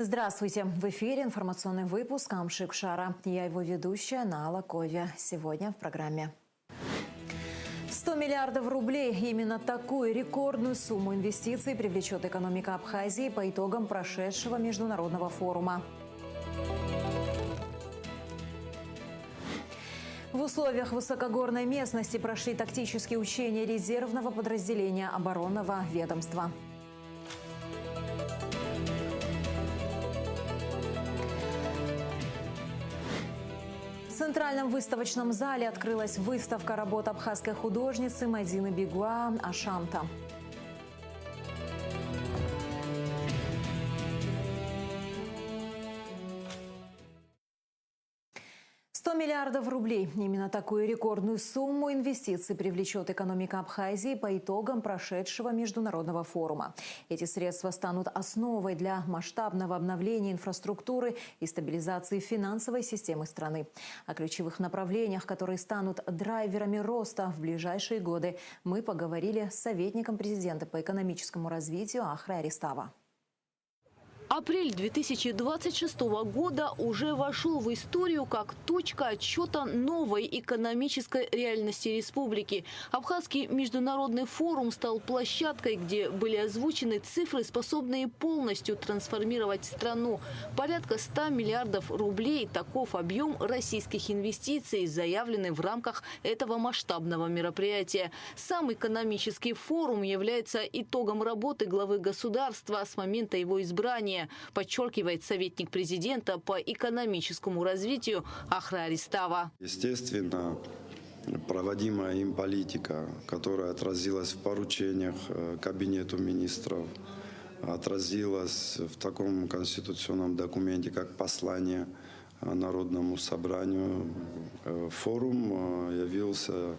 Здравствуйте! В эфире информационный выпуск «Амшик Шара». Я его ведущая Нала Ковя. Сегодня в программе. 100 миллиардов рублей. Именно такую рекордную сумму инвестиций привлечет экономика Абхазии по итогам прошедшего международного форума. В условиях высокогорной местности прошли тактические учения резервного подразделения оборонного ведомства. В Центральном выставочном зале открылась выставка работ абхазской художницы Мадины Бигуа «Ашамта». Миллиардов рублей. Именно такую рекордную сумму инвестиций привлечет экономика Абхазии по итогам прошедшего международного форума. Эти средства станут основой для масштабного обновления инфраструктуры и стабилизации финансовой системы страны. О ключевых направлениях, которые станут драйверами роста в ближайшие годы, мы поговорили с советником президента по экономическому развитию Ахрой Аристава. Апрель 2026 года уже вошел в историю как точка отсчета новой экономической реальности республики. Абхазский международный форум стал площадкой, где были озвучены цифры, способные полностью трансформировать страну. Порядка 100 миллиардов рублей – таков объем российских инвестиций, заявленный в рамках этого масштабного мероприятия. Сам экономический форум является итогом работы главы государства с момента его избрания, подчеркивает советник президента по экономическому развитию Ахра Аристава. Естественно, проводимая им политика, которая отразилась в поручениях Кабинету министров, отразилась в таком конституционном документе, как послание Народному собранию. Форум явился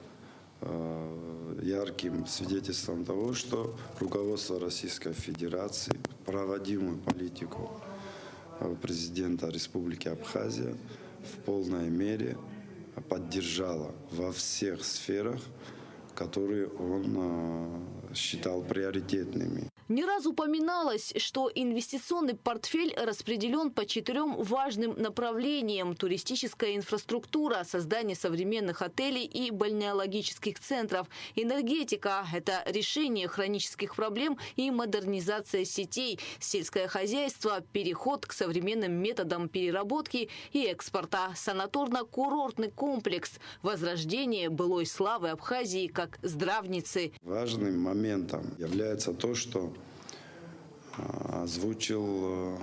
ярким свидетельством того, что руководство Российской Федерации проводимую политику президента Республики Абхазия в полной мере поддержало во всех сферах, которые он считал приоритетными. Не раз упоминалось, что инвестиционный портфель распределен по 4 важным направлениям: туристическая инфраструктура, создание современных отелей и бальнеологических центров, энергетика – это решение хронических проблем и модернизация сетей, сельское хозяйство, переход к современным методам переработки и экспорта, санаторно-курортный комплекс, возрождение былой славы Абхазии как здравницы. Важным моментом является то, что озвучил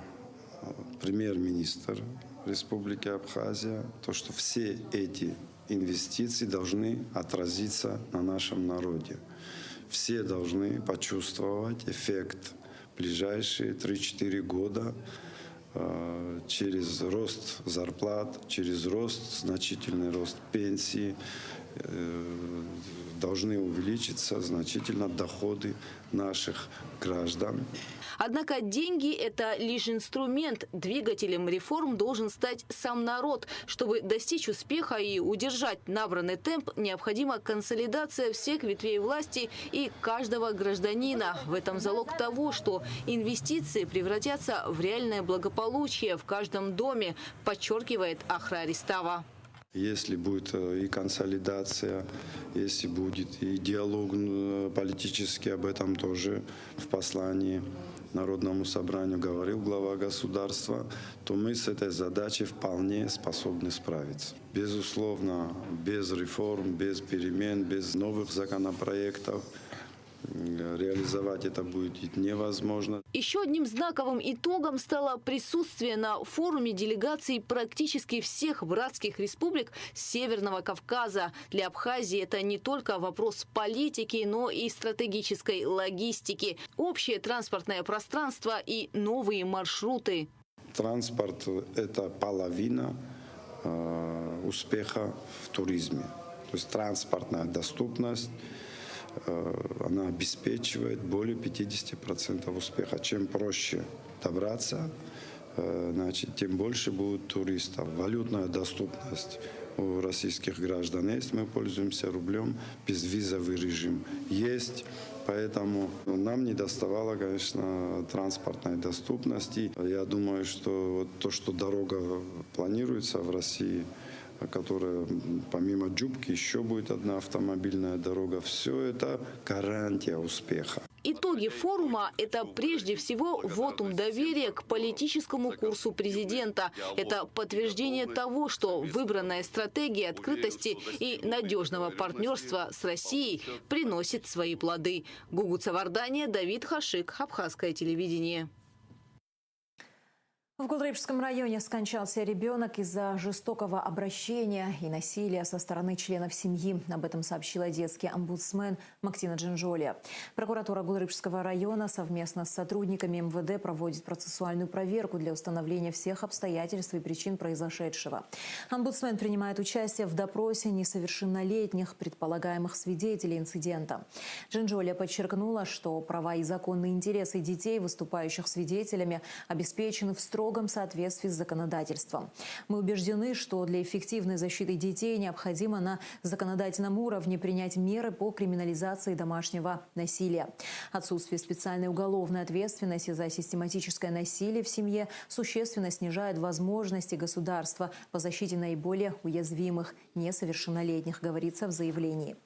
премьер-министр Республики Абхазия, то, что все эти инвестиции должны отразиться на нашем народе. Все должны почувствовать эффект в ближайшие 3-4 года через рост зарплат, через значительный рост пенсий. Должны увеличиться значительно доходы наших граждан. Однако деньги – это лишь инструмент. Двигателем реформ должен стать сам народ. Чтобы достичь успеха и удержать набранный темп, необходима консолидация всех ветвей власти и каждого гражданина. В этом залог того, что инвестиции превратятся в реальное благополучие в каждом доме, подчеркивает Ахра Аристава. Если будет и консолидация, если будет и диалог политический, об этом тоже в послании Народному собранию говорил глава государства, то мы с этой задачей вполне способны справиться. Безусловно, без реформ, без перемен, без новых законопроектов реализовать это будет невозможно. Еще одним знаковым итогом стало присутствие на форуме делегаций практически всех братских республик Северного Кавказа. Для Абхазии это не только вопрос политики, но и стратегической логистики, общее транспортное пространство и новые маршруты. Транспорт – это половина успеха в туризме. То есть транспортная доступность она обеспечивает более 50% успеха. Чем проще добраться, значит, тем больше будет туристов. Валютная доступность у российских граждан есть, мы пользуемся рублем, безвизовый режим есть. Поэтому нам не доставало, конечно, транспортной доступности. Я думаю, что вот то, что дорога планируется в России, которая помимо Джубки еще будет одна автомобильная дорога, все это гарантия успеха. Итоги форума – это прежде всего вотум доверия к политическому курсу президента. Это подтверждение того, что выбранная стратегия открытости и надежного партнерства с Россией приносит свои плоды. Гугу Цавардания, Давид Хашик, Абхазское телевидение. В Гулрыбском районе скончался ребенок из-за жестокого обращения и насилия со стороны членов семьи. Об этом сообщила детский омбудсмен Мактина Джинжолия. Прокуратура Гулрыбского района совместно с сотрудниками МВД проводит процессуальную проверку для установления всех обстоятельств и причин произошедшего. Омбудсмен принимает участие в допросе несовершеннолетних предполагаемых свидетелей инцидента. Джинжолия подчеркнула, что права и законные интересы детей, выступающих свидетелями, обеспечены в строгом соответствии с законодательством. Мы убеждены, что для эффективной защиты детей необходимо на законодательном уровне принять меры по криминализации домашнего насилия. Отсутствие специальной уголовной ответственности за систематическое насилие в семье существенно снижает возможности государства по защите наиболее уязвимых несовершеннолетних, говорится в заявлении.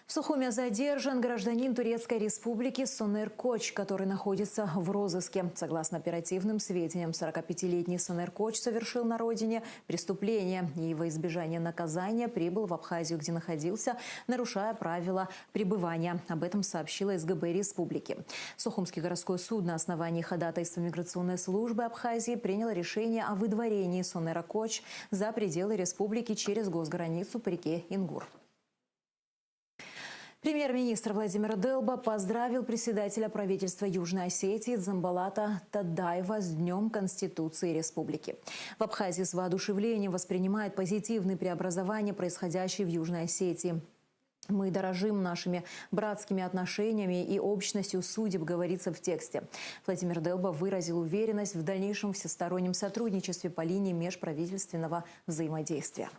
В Сухуме задержан гражданин Турецкой республики Сонер Коч, который находится в розыске. Согласно оперативным сведениям, 45-летний Сонер Коч совершил на родине преступление и во избежание наказания прибыл в Абхазию, где находился, нарушая правила пребывания. Об этом сообщила СГБ республики. Сухумский городской суд на основании ходатайства миграционной службы Абхазии принял решение о выдворении Сонера Коч за пределы республики через госграницу по реке Ингур. Премьер-министр Владимир Делба поздравил председателя правительства Южной Осетии Дзамбалата Тадаева с Днем Конституции Республики. В Абхазии с воодушевлением воспринимают позитивные преобразования, происходящие в Южной Осетии. Мы дорожим нашими братскими отношениями и общностью судеб, говорится в тексте. Владимир Делба выразил уверенность в дальнейшем всестороннем сотрудничестве по линии межправительственного взаимодействия.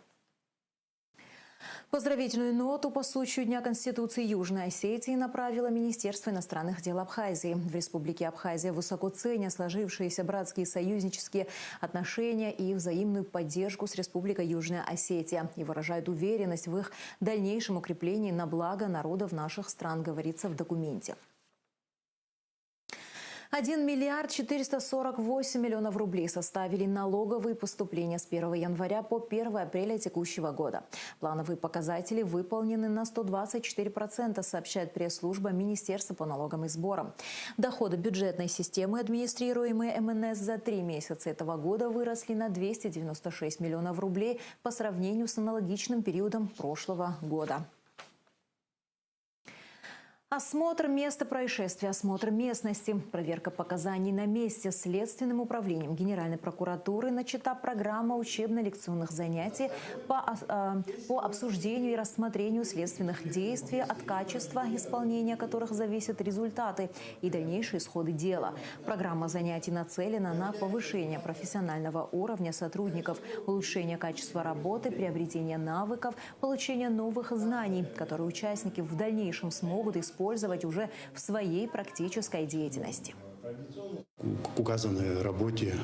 Поздравительную ноту по случаю Дня Конституции Южной Осетии направило Министерство иностранных дел Абхазии. В Республике Абхазия высоко ценят сложившиеся братские союзнические отношения и взаимную поддержку с Республикой Южная Осетия и выражают уверенность в их дальнейшем укреплении на благо народов наших стран, говорится в документе. 1 миллиард 448 миллионов рублей составили налоговые поступления с 1 января по 1 апреля текущего года. Плановые показатели выполнены на 124%, сообщает пресс-служба Министерства по налогам и сборам. Доходы бюджетной системы, администрируемые МНС, за 3 месяца этого года выросли на 296 миллионов рублей по сравнению с аналогичным периодом прошлого года. Осмотр места происшествия, осмотр местности, проверка показаний на месте. Следственным управлением Генеральной прокуратуры начата программа учебно-лекционных занятий по обсуждению и рассмотрению следственных действий, от качества исполнения которых зависят результаты и дальнейшие исходы дела. Программа занятий нацелена на повышение профессионального уровня сотрудников, улучшение качества работы, приобретение навыков, получение новых знаний, которые участники в дальнейшем смогут использовать уже в своей практической деятельности. К указанной работе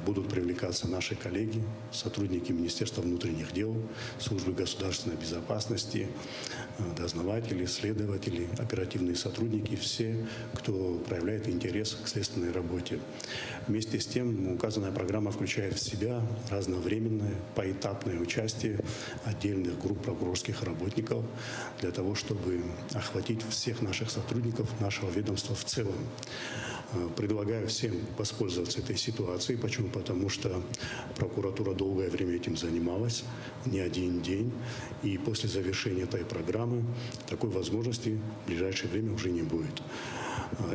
будут привлекаться наши коллеги, сотрудники Министерства внутренних дел, службы государственной безопасности, дознаватели, следователи, оперативные сотрудники, все, кто проявляет интерес к следственной работе. Вместе с тем, указанная программа включает в себя разновременное, поэтапное участие отдельных групп прокурорских работников для того, чтобы охватить всех наших сотрудников нашего ведомства в целом. Предлагаю всем воспользоваться этой ситуацией. Почему? Потому что прокуратура долгое время этим занималась, не один день. И после завершения этой программы такой возможности в ближайшее время уже не будет.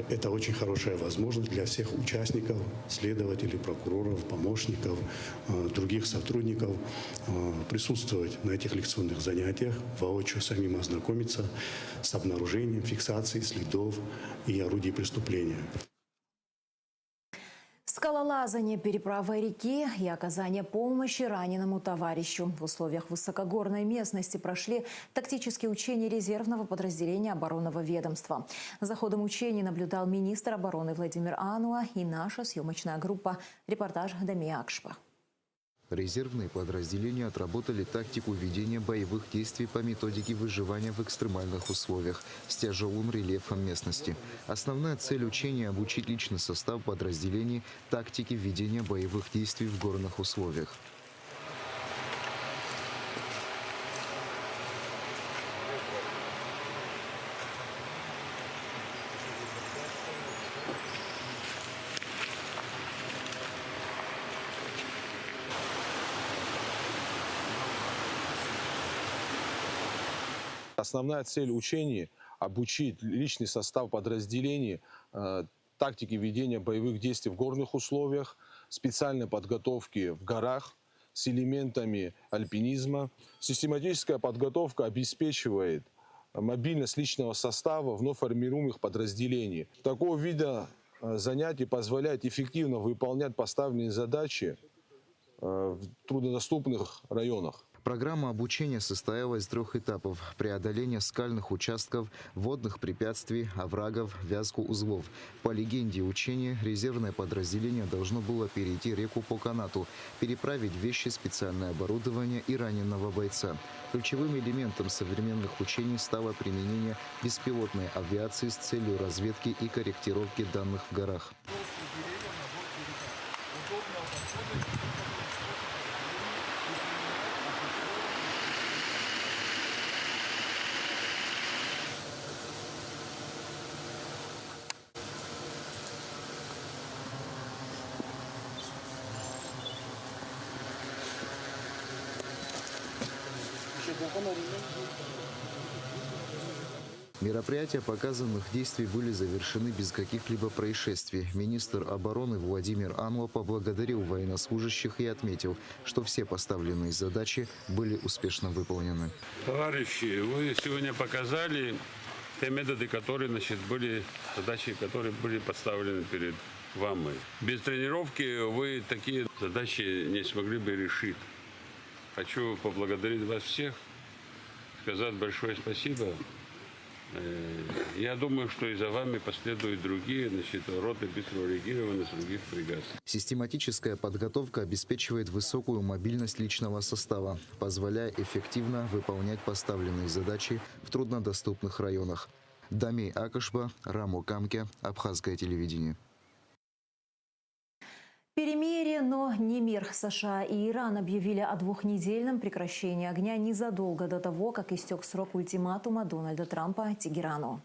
Это очень хорошая возможность для всех участников, следователей, прокуроров, помощников, других сотрудников присутствовать на этих лекционных занятиях, воочию самим ознакомиться с обнаружением, фиксацией следов и орудий преступления. Скалолазание, переправа реки и оказание помощи раненому товарищу. В условиях высокогорной местности прошли тактические учения резервного подразделения оборонного ведомства. За ходом учений наблюдал министр обороны Владимир Ануа и наша съемочная группа. Репортаж Дамия Акшпа. Резервные подразделения отработали тактику ведения боевых действий по методике выживания в экстремальных условиях с тяжелым рельефом местности. Основная цель учения – обучить личный состав подразделений тактике ведения боевых действий в горных условиях. Основная цель учений – обучить личный состав подразделений тактике ведения боевых действий в горных условиях, специальной подготовки в горах с элементами альпинизма. Систематическая подготовка обеспечивает мобильность личного состава вновь формируемых подразделений. Такого вида занятий позволяет эффективно выполнять поставленные задачи в труднодоступных районах. Программа обучения состояла из 3 этапов – преодоления скальных участков, водных препятствий, оврагов, вязку узлов. По легенде учения, резервное подразделение должно было перейти реку по канату, переправить вещи, специальное оборудование и раненого бойца. Ключевым элементом современных учений стало применение беспилотной авиации с целью разведки и корректировки данных в горах. Мероприятия показанных действий были завершены без каких-либо происшествий. Министр обороны Владимир Ануа поблагодарил военнослужащих и отметил, что все поставленные задачи были успешно выполнены. Товарищи, вы сегодня показали те методы, которые, задачи, которые были поставлены перед вами. Без тренировки вы такие задачи не смогли бы решить. Хочу поблагодарить вас всех, сказать большое спасибо. Я думаю, что и за вами последуют другие роты быстрого реагирования с других бригад. Систематическая подготовка обеспечивает высокую мобильность личного состава, позволяя эффективно выполнять поставленные задачи в труднодоступных районах. Дамей Акшпа, Рамо Камке, Абхазское телевидение. Перемирие, но не мир. США и Иран объявили о 2-недельном прекращении огня незадолго до того, как истек срок ультиматума Дональда Трампа Тегерану.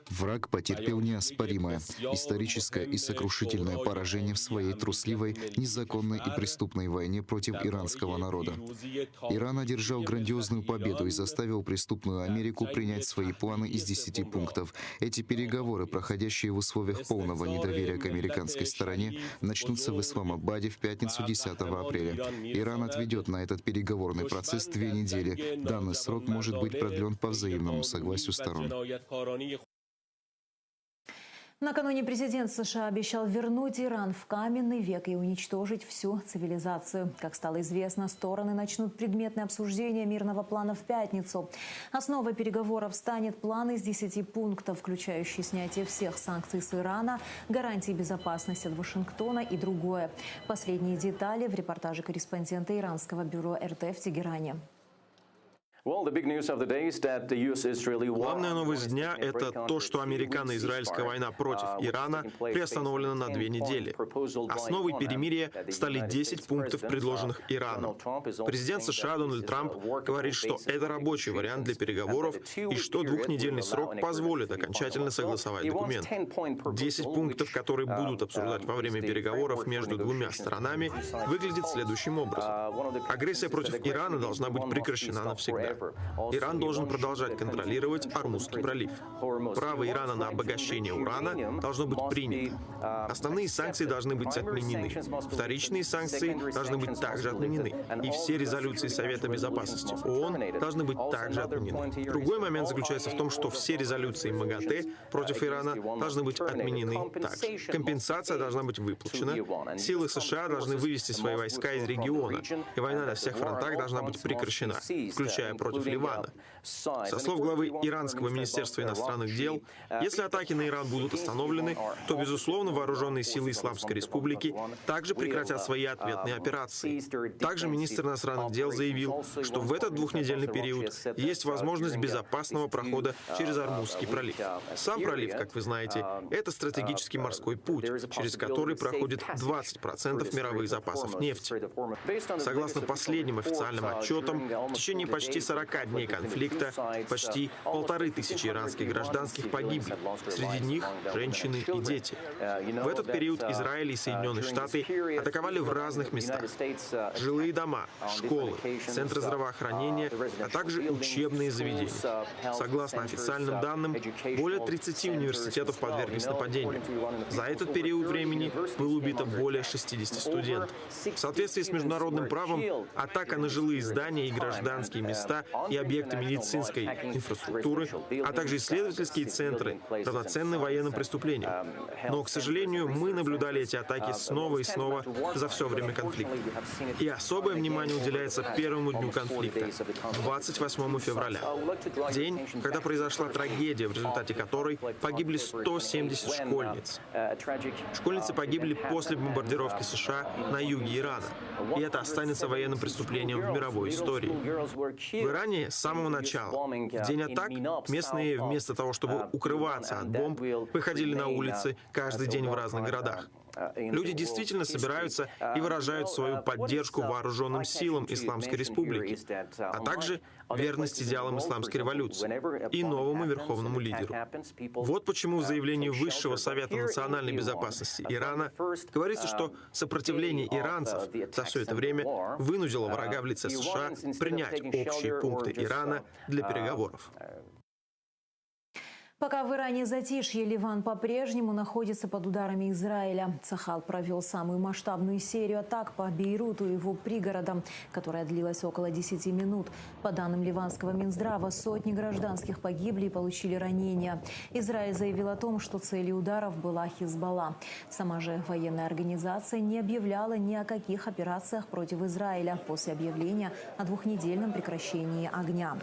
Враг потерпел неоспоримое, историческое и сокрушительное поражение в своей трусливой, незаконной и преступной войне против иранского народа. Иран одержал грандиозную победу и заставил преступную Америку принять свои планы из 10 пунктов. Эти переговоры, проходящие в условиях полного недоверия к американской стороне, начнутся в Исламабаде в пятницу 10 апреля. Иран отведет на этот переговорный процесс 2 недели. Данный срок может быть продлен по взаимному согласию сторон. Накануне президент США обещал вернуть Иран в каменный век и уничтожить всю цивилизацию. Как стало известно, стороны начнут предметное обсуждение мирного плана в пятницу. Основой переговоров станет план из 10 пунктов, включающий снятие всех санкций с Ирана, гарантии безопасности от Вашингтона и другое. Последние детали в репортаже корреспондента иранского бюро РТ в Тегеране. Главная новость дня – это то, что американо-израильская война против Ирана приостановлена на 2 недели. Основой перемирия стали 10 пунктов, предложенных Ираном. Президент США Дональд Трамп говорит, что это рабочий вариант для переговоров и что 2-недельный срок позволит окончательно согласовать документ. 10 пунктов, которые будут обсуждать во время переговоров между 2 сторонами, выглядит следующим образом. Агрессия против Ирана должна быть прекращена навсегда. США. Иран должен продолжать контролировать Ормузский пролив. Право Ирана на обогащение урана должно быть принято. Основные санкции должны быть отменены. Вторичные санкции должны быть также отменены. И все резолюции Совета Безопасности ООН должны быть также отменены. Другой момент заключается в том, что все резолюции МАГАТЭ против Ирана должны быть отменены также. Компенсация должна быть выплачена. Силы США должны вывести свои войска из региона, и война на всех фронтах должна быть прекращена, включая против Ливана. Со слов главы Иранского министерства иностранных дел, если атаки на Иран будут остановлены, то, безусловно, вооруженные силы Исламской Республики также прекратят свои ответные операции. Также министр иностранных дел заявил, что в этот двухнедельный период есть возможность безопасного прохода через Ормузский пролив. Сам пролив, как вы знаете, это стратегический морской путь, через который проходит 20% мировых запасов нефти. Согласно последним официальным отчетам, в течение почти 40 дней конфликта почти 1500 иранских гражданских погибли, среди них женщины и дети. В этот период Израиль и Соединенные Штаты атаковали в разных местах. Жилые дома, школы, центры здравоохранения, а также учебные заведения. Согласно официальным данным, более 30 университетов подверглись нападению. За этот период времени было убито более 60 студентов. В соответствии с международным правом, атака на жилые здания и гражданские места и объекты медицинской инфраструктуры, а также исследовательские центры равноценны военным преступлениям. Но, к сожалению, мы наблюдали эти атаки снова и снова за все время конфликта. И особое внимание уделяется первому дню конфликта, 28 февраля. День, когда произошла трагедия, в результате которой погибли 170 школьниц. Школьницы погибли после бомбардировки США на юге Ирана. И это останется военным преступлением в мировой истории. В Иране с самого начала, в день атак, местные вместо того, чтобы укрываться от бомб, выходили на улицы каждый день в разных городах. Люди действительно собираются и выражают свою поддержку вооруженным силам Исламской Республики, а также верность идеалам исламской революции и новому верховному лидеру. Вот почему в заявлении Высшего Совета национальной безопасности Ирана говорится, что сопротивление иранцев за все это время вынудило врага в лице США принять общие пункты Ирана для переговоров. Пока в Иране затишье, Ливан по-прежнему находится под ударами Израиля. Цахал провел самую масштабную серию атак по Бейруту и его пригородам, которая длилась около 10 минут. По данным ливанского Минздрава, сотни гражданских погибли и получили ранения. Израиль заявил о том, что целью ударов была Хизбалла. Сама же военная организация не объявляла ни о каких операциях против Израиля после объявления о двухнедельном прекращении огня.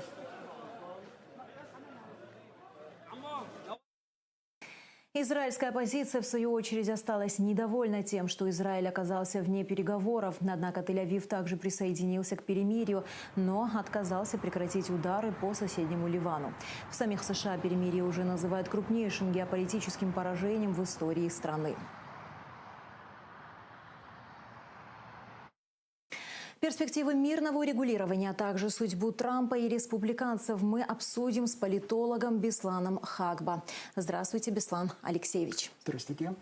Израильская оппозиция, в свою очередь, осталась недовольна тем, что Израиль оказался вне переговоров. Однако Тель-Авив также присоединился к перемирию, но отказался прекратить удары по соседнему Ливану. В самих США перемирие уже называют крупнейшим геополитическим поражением в истории страны. Перспективы мирного урегулирования, а также судьбу Трампа и республиканцев мы обсудим с политологом Бесланом Хагба. Здравствуйте, Беслан Алексеевич. Здравствуйте.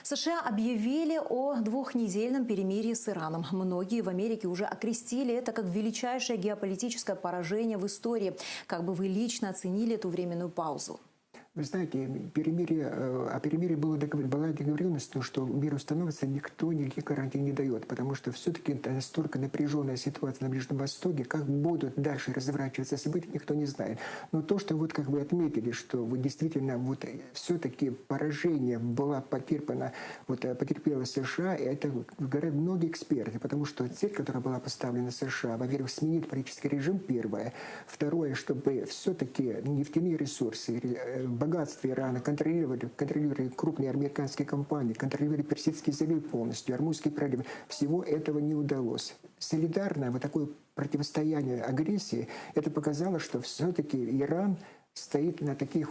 США объявили о двухнедельном перемирии с Ираном. Многие в Америке уже окрестили это как величайшее геополитическое поражение в истории. Как бы вы лично оценили эту временную паузу? Вы знаете, о перемирии была договоренность, что мир установится, никто никаких гарантий не дает, потому что все-таки настолько напряженная ситуация на Ближнем Востоке, как будут дальше разворачиваться события, никто не знает. Но то, что вот как вы отметили, что вот действительно вот все-таки поражение было потерпела США, и это говорят многие эксперты, потому что цель, которая была поставлена США, во-первых, сменить политический режим, первое. Второе, чтобы все-таки нефтяные ресурсы, богатство Ирана контролировали крупные американские компании, контролировали Персидский залив полностью, Ормузский пролив. Всего этого не удалось. Солидарное вот такое противостояние агрессии, это показало, что все-таки Иран стоит на таких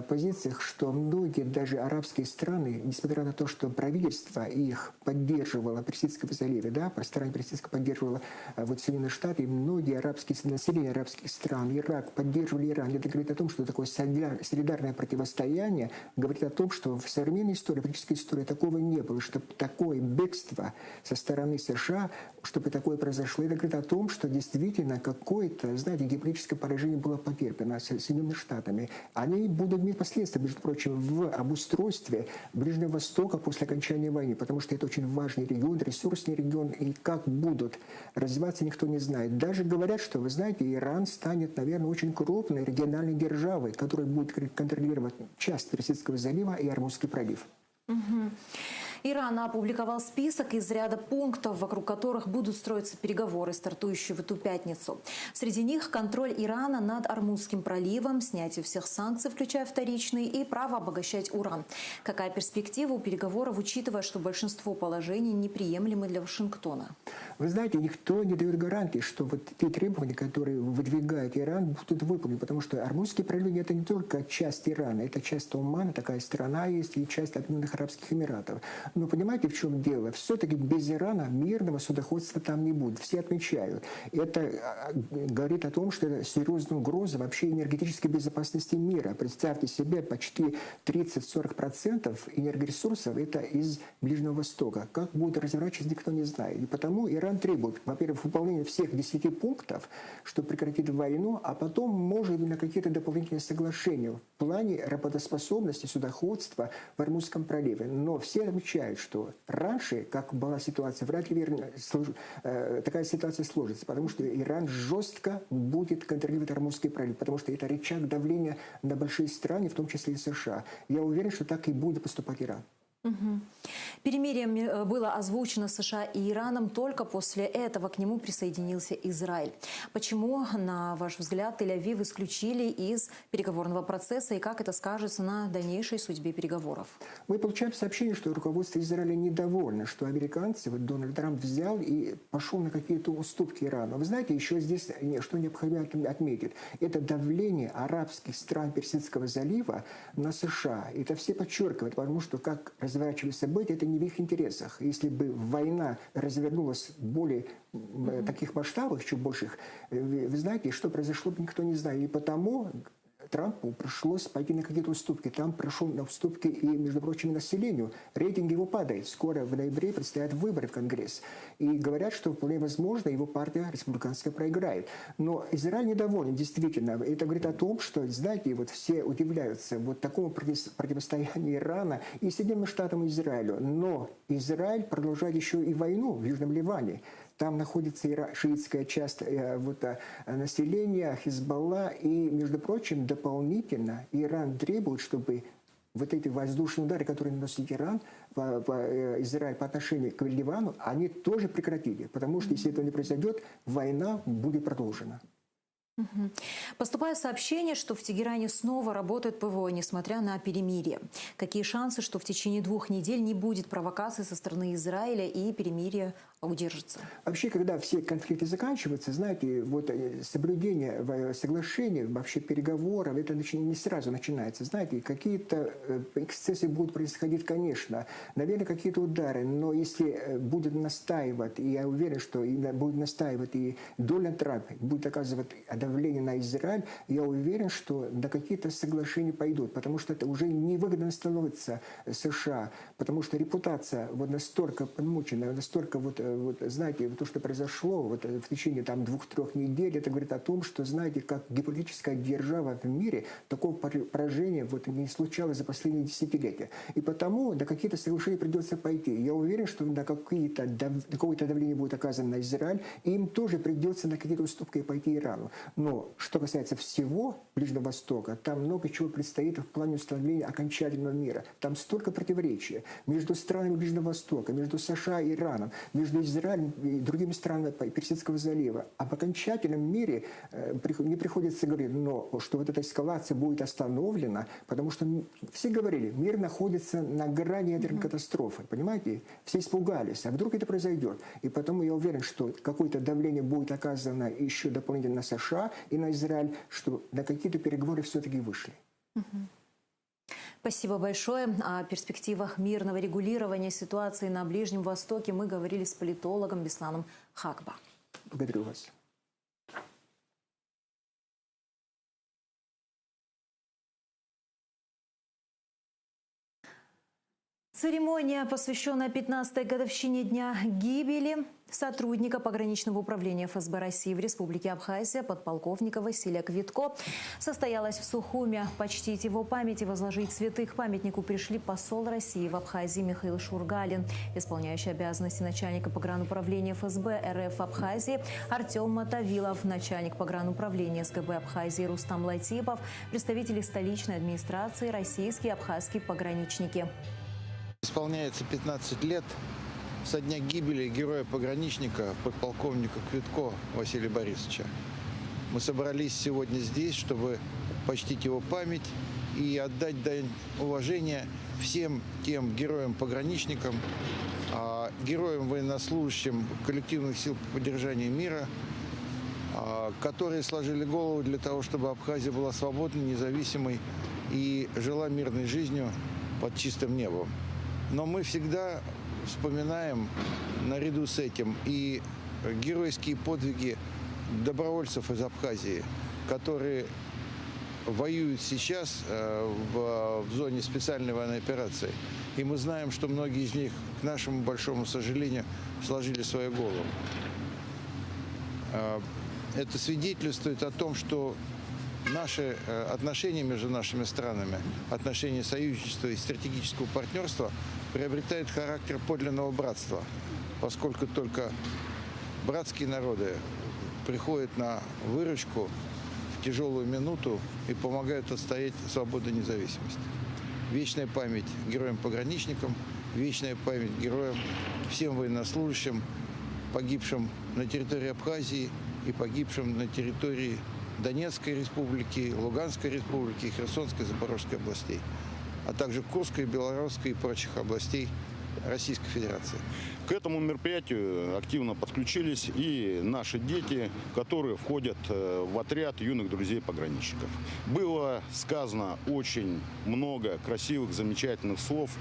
позициях, что многие даже арабские страны, несмотря на то, что правительство их поддерживало Персидского залива, да, страна Персидского поддерживала Соединенные Штаты, и многие население арабских стран, Ирак, поддерживали Иран. Это говорит о том, что такое солидарное противостояние, говорит о том, что в современной истории, политической истории такого не было, чтобы такое бегство со стороны США, чтобы такое произошло. Это говорит о том, что действительно какое-то, знаете, геополитическое поражение было потерпано Соединенными Штатами. Они будут иметь последствия, между прочим, в обустройстве Ближнего Востока после окончания войны, потому что это очень важный регион, ресурсный регион, и как будут развиваться, никто не знает. Даже говорят, что, вы знаете, Иран станет, наверное, очень крупной региональной державой, которая будет контролировать часть Персидского залива и Ормузский пролив. Иран опубликовал список из ряда пунктов, вокруг которых будут строиться переговоры, стартующие в эту пятницу. Среди них контроль Ирана над Ормузским проливом, снятие всех санкций, включая вторичные, и право обогащать уран. Какая перспектива у переговоров, учитывая, что большинство положений неприемлемы для Вашингтона? Вы знаете, никто не дает гарантии, что вот те требования, которые выдвигает Иран, будут выполнены, потому что Ормузский пролив – это не только часть Ирана, это часть Омана, такая страна есть, и часть Объединенных Арабских Эмиратов. Но понимаете, в чем дело? Все-таки без Ирана мирного судоходства там не будет. Все отмечают. Это говорит о том, что это серьезная угроза вообще энергетической безопасности мира. Представьте себе, почти 30-40% энергоресурсов – это из Ближнего Востока. Как будет разворачиваться, никто не знает. И потому Иран требует, во-первых, выполнения всех 10 пунктов, чтобы прекратить войну, а потом, может быть, на какие-то дополнительные соглашения в плане работоспособности судоходства в Ормузском проливе. Но все отмечают, что раньше, как была ситуация, вряд ли такая ситуация сложится, потому что Иран жестко будет контролировать Ормузский пролив, потому что это рычаг давления на большие страны, в том числе и США. Я уверен, что так и будет поступать Иран. Перемирие было озвучено США и Ираном, только после этого к нему присоединился Израиль. Почему, на ваш взгляд, Тель-Авив исключили из переговорного процесса и как это скажется на дальнейшей судьбе переговоров? Мы получаем сообщение, что руководство Израиля недовольно, что американцы, Дональд Трамп взял и пошел на какие-то уступки Ирану. Вы знаете, еще здесь, что необходимо отметить, это давление арабских стран Персидского залива на США. Это все подчеркивают, потому что как разворачиваются события, это не в их интересах. Если бы война развернулась в более таких масштабах, еще больших, вы знаете, что произошло, никто не знает. И потому Трампу пришлось пойти на какие-то уступки. Трамп пришел на уступки и, между прочим, населению. Рейтинг его падает. Скоро в ноябре предстоят выборы в Конгресс. И говорят, что вполне возможно, его партия республиканская проиграет. Но Израиль недоволен, действительно. Это говорит о том, что, знаете, вот все удивляются вот такому противостоянию Ирана и Соединенным Штатам и Израилю. Но Израиль продолжает еще и войну в Южном Ливане. Там находится шиитская часть населения, Хизбалла. И, между прочим, дополнительно Иран требует, чтобы вот эти воздушные удары, которые наносит Израиль по отношению к Ливану, они тоже прекратили. Потому что, если этого не произойдет, война будет продолжена. Поступает сообщение, что в Тегеране снова работает ПВО, несмотря на перемирие. Какие шансы, что в течение 2 недель не будет провокаций со стороны Израиля и перемирие удержится? Вообще, когда все конфликты заканчиваются, знаете, вот соблюдение соглашений, вообще переговоров, это не сразу начинается. Знаете, какие-то эксцессы будут происходить, конечно, наверное, какие-то удары, но если будет настаивать, и я уверен, что будет настаивать и Дональд Трамп будет оказывать давление на Израиль, я уверен, что на какие-то соглашения пойдут, потому что это уже невыгодно становится США, потому что репутация вот настолько подмучена, настолько знаете, то, что произошло в течение 2-3 недель, это говорит о том, что, знаете, как геополитическая держава в мире, такого поражения не случалось за последние десятилетия. И потому на какие-то соглашения придется пойти. Я уверен, что на какое-то давление будет оказано на Израиль, и им тоже придется на какие-то уступки пойти Ирану. Но что касается всего Ближнего Востока, там много чего предстоит в плане установления окончательного мира. Там столько противоречий между странами Ближнего Востока, между США и Ираном, между весь Израиль и другими странами Персидского залива. А в окончательном мире мне приходится говорить, но что вот эта эскалация будет остановлена, потому что все говорили, мир находится на грани ядерной катастрофы, понимаете? Все испугались, а вдруг это произойдет. И потом я уверен, что какое-то давление будет оказано еще дополнительно на США и на Израиль, что на какие-то переговоры все-таки вышли. Спасибо большое. О перспективах мирного регулирования ситуации на Ближнем Востоке мы говорили с политологом Бесланом Хакба. Благодарю вас. Церемония, посвященная 15-й годовщине дня гибели сотрудника пограничного управления ФСБ России в Республике Абхазия подполковника Василия Квитко, состоялась в Сухуме. Почтить его память и возложить цветы к памятнику пришли посол России в Абхазии Михаил Шургалин, исполняющий обязанности начальника погрануправления ФСБ РФ в Абхазии Артем Мотовилов, начальник погрануправления СГБ Абхазии Рустам Латипов, представители столичной администрации, российские и абхазские пограничники. Исполняется 15 лет со дня гибели героя-пограничника, подполковника Квитко Василия Борисовича. Мы собрались сегодня здесь, чтобы почтить его память и отдать дань уважения всем тем героям-пограничникам, героям-военнослужащим коллективных сил по поддержанию мира, которые сложили голову для того, чтобы Абхазия была свободной, независимой и жила мирной жизнью под чистым небом. Но мы всегда вспоминаем наряду с этим и геройские подвиги добровольцев из Абхазии, которые воюют сейчас в зоне специальной военной операции. И мы знаем, что многие из них, к нашему большому сожалению, сложили свою голову. Это свидетельствует о том, что наши отношения между нашими странами, отношения союзничества и стратегического партнерства приобретают характер подлинного братства, поскольку только братские народы приходят на выручку в тяжелую минуту и помогают отстоять свободу и независимость. Вечная память героям-пограничникам, вечная память героям, всем военнослужащим, погибшим на территории Абхазии и погибшим на территории Донецкой республики, Луганской республики, Херсонской, Запорожской областей, а также Курской, Белорусской и прочих областей Российской Федерации. К этому мероприятию активно подключились и наши дети, которые входят в отряд юных друзей-пограничников. Было сказано очень много красивых, замечательных слов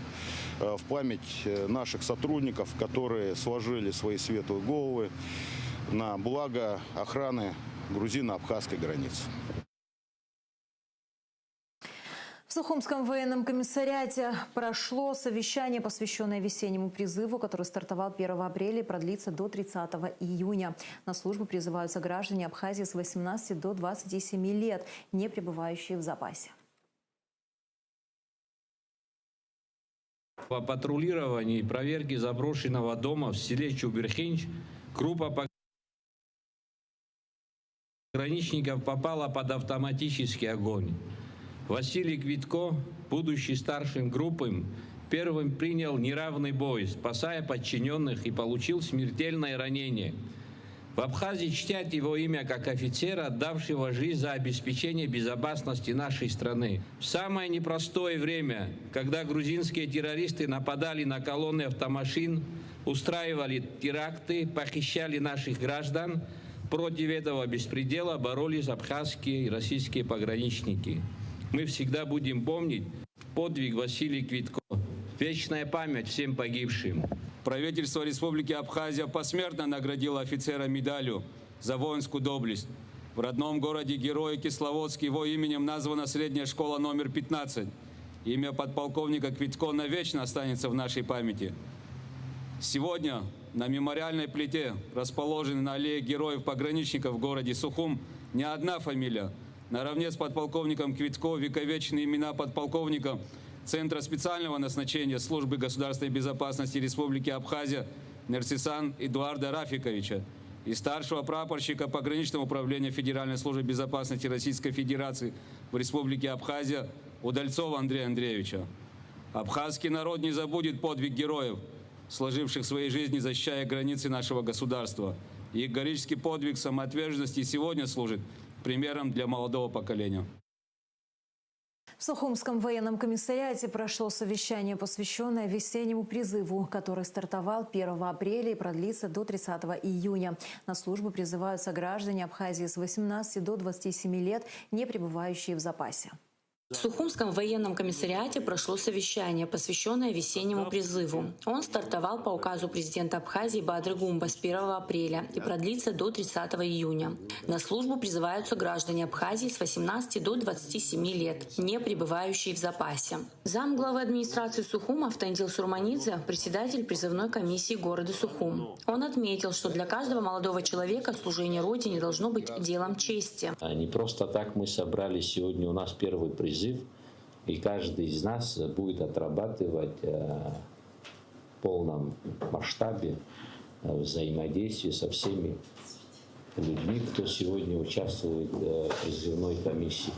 в память наших сотрудников, которые сложили свои светлые головы на благо охраны грузино-абхазской границы. В Сухумском военном комиссариате прошло совещание, посвященное весеннему призыву, который стартовал 1 апреля и продлится до 30 июня. На службу призываются граждане Абхазии с 18 до 27 лет, не пребывающие в запасе. По патрулированию и проверке заброшенного дома в селе Чуберхинч группа пограничников попала под автоматический огонь. Василий Квитко, будучи старшим группы, первым принял неравный бой, спасая подчиненных, и получил смертельное ранение. В Абхазии чтят его имя как офицера, отдавшего жизнь за обеспечение безопасности нашей страны. В самое непростое время, когда грузинские террористы нападали на колонны автомашин, устраивали теракты, похищали наших граждан, против этого беспредела боролись абхазские и российские пограничники. Мы всегда будем помнить подвиг Василия Квитко. Вечная память всем погибшим. Правительство Республики Абхазия посмертно наградило офицера медалью за воинскую доблесть. В родном городе Героя Кисловодске его именем названа средняя школа номер 15. Имя подполковника Квитко навечно останется в нашей памяти. Сегодня на мемориальной плите, расположенной на аллее героев-пограничников в городе Сухум, не одна фамилия. Наравне с подполковником Квитко вековечные имена подполковника Центра специального назначения Службы государственной безопасности Республики Абхазия Нерсисан Эдуарда Рафиковича и старшего прапорщика пограничного управления Федеральной службы безопасности Российской Федерации в Республике Абхазия Удальцова Андрея Андреевича. Абхазский народ не забудет подвиг героев. сложивших своей жизни, защищая границы нашего государства. Их героический подвиг самоотверженности сегодня служит примером для молодого поколения. В Сухумском военном комиссариате прошло совещание, посвященное весеннему призыву, который стартовал 1 апреля и продлится до 30 июня. На службу призываются граждане Абхазии с 18 до 27 лет, не пребывающие в запасе. В Сухумском военном комиссариате прошло совещание, посвященное весеннему призыву. Он стартовал по указу президента Абхазии Бадры Гумба с 1 апреля и продлится до 30 июня. На службу призываются граждане Абхазии с 18 до 27 лет, не пребывающие в запасе. Замглавы администрации Сухума Автандил Сурманидзе, председатель призывной комиссии города Сухум. Он отметил, что для каждого молодого человека служение Родине должно быть делом чести. Не просто так мы собрались сегодня, у нас первый призыв, и каждый из нас будет отрабатывать в полном масштабе взаимодействие со всеми людьми, кто сегодня участвует в призывной комиссии.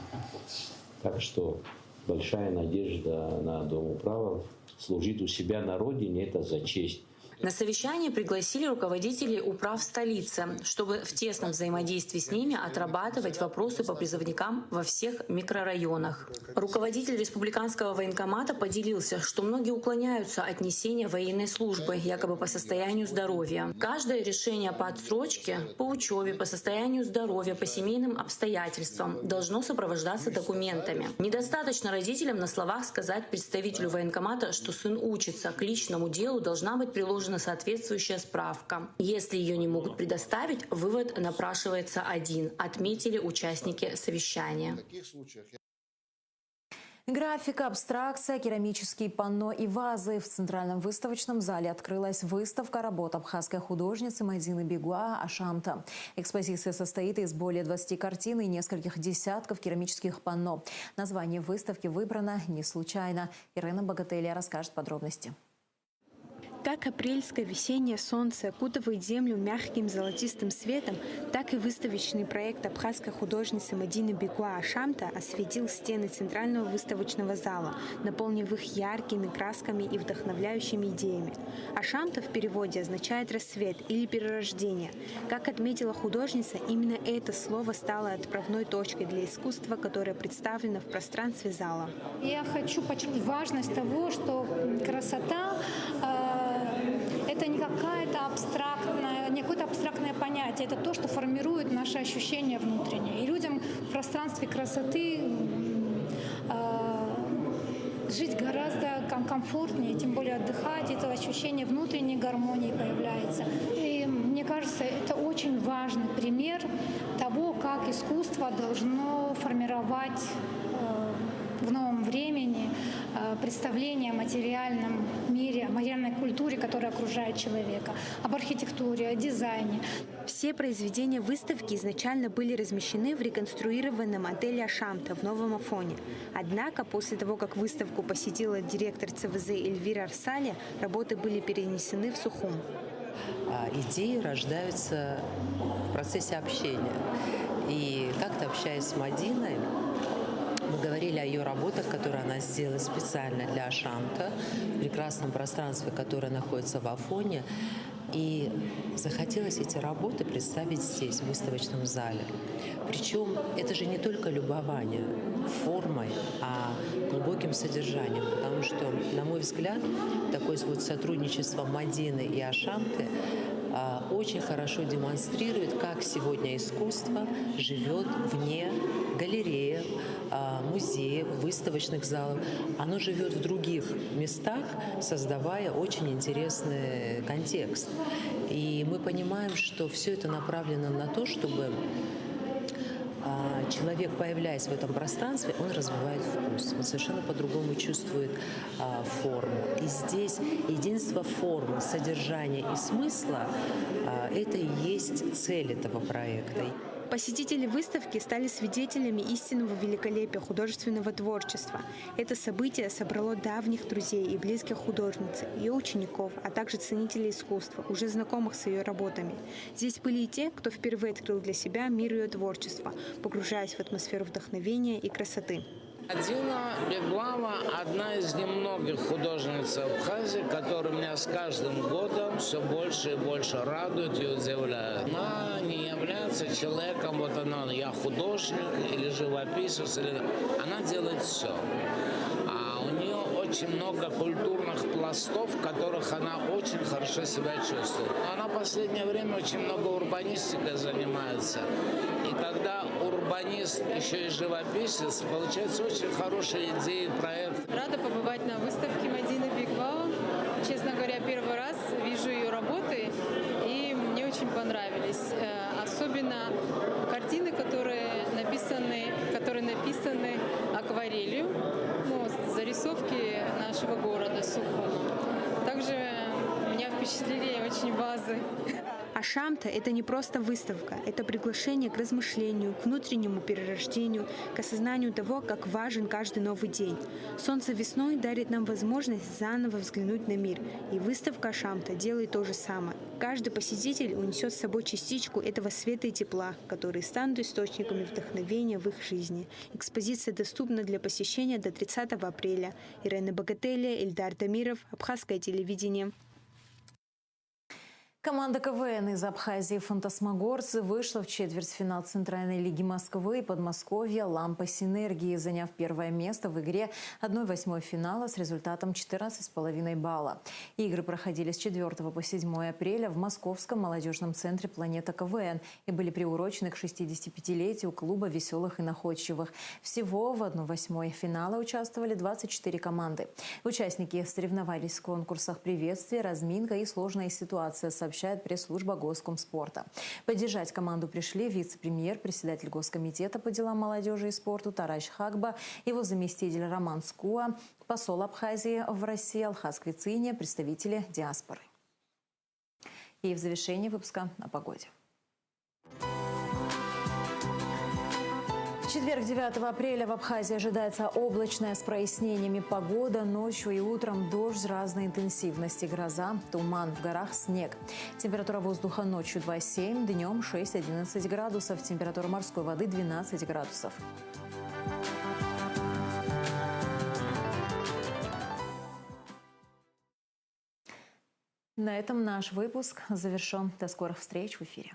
Так что большая надежда на Дом управы. Служить у себя на родине – это за честь. На совещание пригласили руководителей управ столицы, чтобы в тесном взаимодействии с ними отрабатывать вопросы по призывникам во всех микрорайонах. Руководитель республиканского военкомата поделился, что многие уклоняются от несения военной службы, якобы по состоянию здоровья. Каждое решение по отсрочке, по учебе, по состоянию здоровья, по семейным обстоятельствам должно сопровождаться документами. Недостаточно родителям на словах сказать представителю военкомата, что сын учится. К личному делу должна быть приложена соответствующая справка. Если ее не могут предоставить, вывод напрашивается один, отметили участники совещания. Графика, абстракция, керамические панно и вазы. В Центральном выставочном зале открылась выставка работ абхазской художницы Мадины Бегуа Ашамта. Экспозиция состоит из более 20 картин и нескольких десятков керамических панно. Название выставки выбрано не случайно. Ирина Богателия расскажет подробности. Как апрельское весеннее солнце окутывает землю мягким золотистым светом, так и выставочный проект абхазской художницы Мадины Бегуа Ашамта осветил стены Центрального выставочного зала, наполнив их яркими красками и вдохновляющими идеями. Ашамта в переводе означает «рассвет» или «перерождение». Как отметила художница, именно это слово стало отправной точкой для искусства, которое представлено в пространстве зала. Я хочу подчеркнуть важность того, что красота это не какое-то абстрактное понятие, это то, что формирует наши ощущения внутренние. И людям в пространстве красоты жить гораздо комфортнее, тем более отдыхать, это ощущение внутренней гармонии появляется. И мне кажется, это очень важный пример того, как искусство должно формировать в новом времени представление о материальном мире, о материальной культуре, которая окружает человека, об архитектуре, о дизайне. Все произведения выставки изначально были размещены в реконструированном отеле Ашамта в Новом Афоне. Однако после того, как выставку посетила директор ЦВЗ Эльвира Арсали, работы были перенесены в Сухум. Идеи рождаются в процессе общения. И как-то общаясь с Мадиной, мы говорили о ее работах, которые она сделала специально для Ашамта, в прекрасном пространстве, которое находится в Афоне. И захотелось эти работы представить здесь, в выставочном зале. Причем это же не только любование формой, а глубоким содержанием. Потому что, на мой взгляд, такое вот сотрудничество Мадины и Ашамты очень хорошо демонстрирует, как сегодня искусство живет вне галереев, музеев, выставочных залов. Оно живет в других местах, создавая очень интересный контекст. И мы понимаем, что все это направлено на то, чтобы человек, появляясь в этом пространстве, он развивает вкус. Он совершенно по-другому чувствует форму. И здесь единство формы, содержания и смысла это и есть цель этого проекта. Посетители выставки стали свидетелями истинного великолепия художественного творчества. Это событие собрало давних друзей и близких художницы, ее учеников, а также ценителей искусства, уже знакомых с ее работами. Здесь были и те, кто впервые открыл для себя мир ее творчества, погружаясь в атмосферу вдохновения и красоты. Мадина Беглава – одна из немногих художниц Абхазии, которые меня с каждым годом все больше и больше радуют и удивляют. Она не является человеком, вот она, я художник или живописец, она делает все. А у нее очень много культурных пластов, в которых она очень хорошо себя чувствует. Но она в последнее время очень много урбанистикой занимается. И когда урбанист еще и живописец, получается очень хорошие идеи и проект. Рада побывать на выставке Мадины Беглава. Честно говоря, первый раз вижу ее работы, и мне очень понравились. Особенно картины, которые написаны акварелью, зарисовки нашего города Сухума. Также меня впечатлили очень вазы. Ашамта – это не просто выставка, это приглашение к размышлению, к внутреннему перерождению, к осознанию того, как важен каждый новый день. Солнце весной дарит нам возможность заново взглянуть на мир, и выставка Ашамта делает то же самое. Каждый посетитель унесет с собой частичку этого света и тепла, которые станут источниками вдохновения в их жизни. Экспозиция доступна для посещения до 30 апреля. Ирина Богателя, Ильдар Дамиров, Абхазское телевидение. Команда КВН из Абхазии «Фантасмагорцы» вышла в четвертьфинал Центральной лиги Москвы и Подмосковья «Лампа Синергии», заняв первое место в игре 1/8 финала с результатом 14,5 балла. Игры проходили с 4 по 7 апреля в Московском молодежном центре «Планета КВН» и были приурочены к 65-летию клуба «Веселых и находчивых». Всего в 1/8 финала участвовали 24 команды. Участники соревновались в конкурсах «Приветствие», «Разминка» и «Сложная ситуация», сообщает пресс-служба Госкомспорта. Поддержать команду пришли вице-премьер, председатель Госкомитета по делам молодежи и спорту Тараш Хагба, его заместитель Роман Скуа, посол Абхазии в России Алхаз Квициния, представители диаспоры. И в завершении выпуска о погоде. В четверг, 9 апреля, в Абхазии ожидается облачная с прояснениями погода. Ночью и утром дождь разной интенсивности, гроза, туман, в горах снег. Температура воздуха ночью 2,7, днем 6-11 градусов. Температура морской воды 12 градусов. На этом наш выпуск завершен. До скорых встреч в эфире.